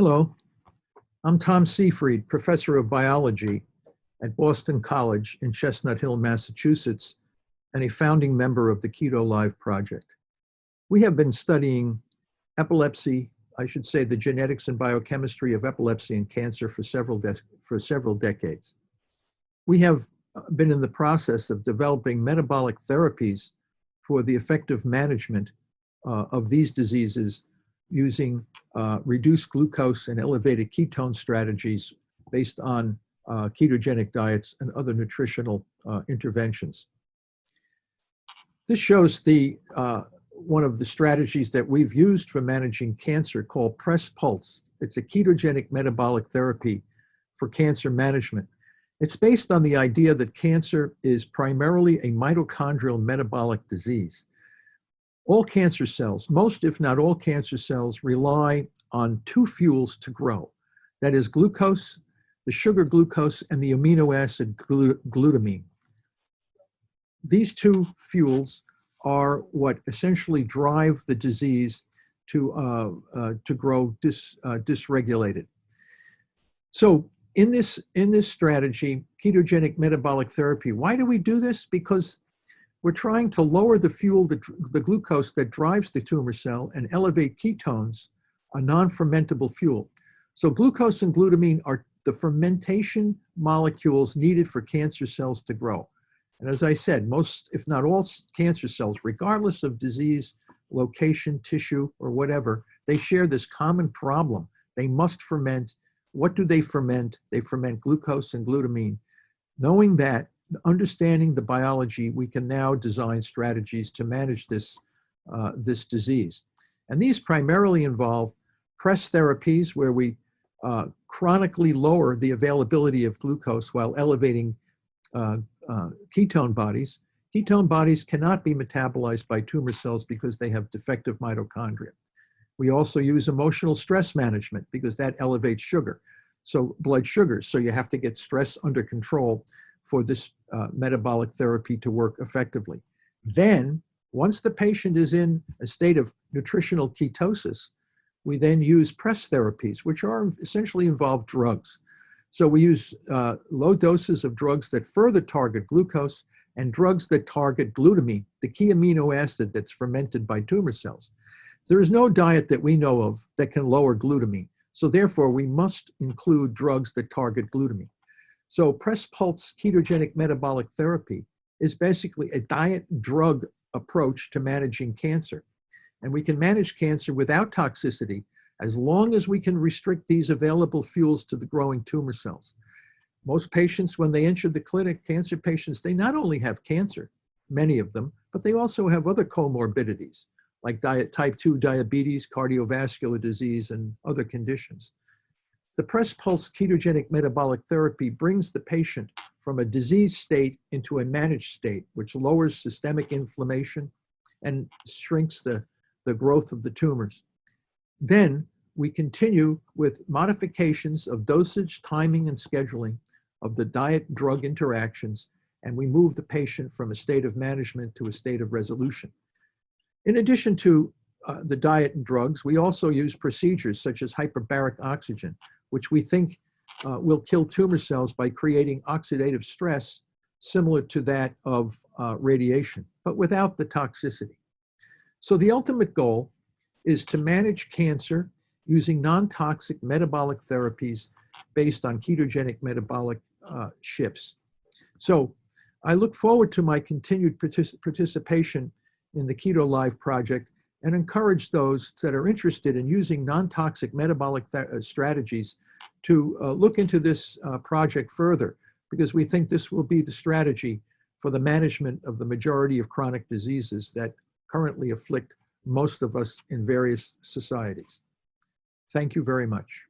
Hello, I'm Tom Seyfried, professor of biology at Boston College in Chestnut Hill, Massachusetts, and a founding member of the Keto Live project. We have been studying epilepsy, I should say the genetics and biochemistry of epilepsy and cancer for several decades. We have been in the process of developing metabolic therapies for the effective management of these diseases using reduced glucose and elevated ketone strategies based on ketogenic diets and other nutritional interventions. This shows one of the strategies that we've used for managing cancer called Press Pulse. It's a ketogenic metabolic therapy for cancer management. It's based on the idea that cancer is primarily a mitochondrial metabolic disease. All cancer cells, most if not all cancer cells, rely on two fuels to grow. That is glucose, the sugar glucose, and the amino acid glutamine. These two fuels are what essentially drive the disease to grow dysregulated. So in this strategy, ketogenic metabolic therapy, why do we do this? Because we're trying to lower the fuel, the glucose that drives the tumor cell, and elevate ketones, a non-fermentable fuel. So glucose and glutamine are the fermentation molecules needed for cancer cells to grow. And as I said, most, if not all cancer cells, regardless of disease, location, tissue, or whatever, they share this common problem. They must ferment. What do they ferment? They ferment glucose and glutamine. Knowing that, understanding the biology, we can now design strategies to manage this disease. And these primarily involve press therapies where we chronically lower the availability of glucose while elevating ketone bodies. Ketone bodies cannot be metabolized by tumor cells because they have defective mitochondria. We also use emotional stress management because that elevates sugar, so blood sugars. So you have to get stress under control for this metabolic therapy to work effectively. Then, once the patient is in a state of nutritional ketosis, we then use press therapies, which are essentially involve drugs. So we use low doses of drugs that further target glucose and drugs that target glutamine, the key amino acid that's fermented by tumor cells. There is no diet that we know of that can lower glutamine. So therefore, we must include drugs that target glutamine. So Press Pulse ketogenic metabolic therapy is basically a diet drug approach to managing cancer. And we can manage cancer without toxicity as long as we can restrict these available fuels to the growing tumor cells. Most patients, when they enter the clinic, cancer patients, they not only have cancer, many of them, but they also have other comorbidities like type 2 diabetes, cardiovascular disease, and other conditions. The Press Pulse ketogenic metabolic therapy brings the patient from a disease state into a managed state, which lowers systemic inflammation and shrinks the growth of the tumors. Then we continue with modifications of dosage, timing, and scheduling of the diet-drug interactions, and we move the patient from a state of management to a state of resolution. In addition to the diet and drugs, we also use procedures such as hyperbaric oxygen, which we think will kill tumor cells by creating oxidative stress similar to that of radiation, but without the toxicity. So the ultimate goal is to manage cancer using non-toxic metabolic therapies based on ketogenic metabolic shifts. So I look forward to my continued participation in the Keto Live project and encourage those that are interested in using non-toxic metabolic strategies to look into this project further, because we think this will be the strategy for the management of the majority of chronic diseases that currently afflict most of us in various societies. Thank you very much.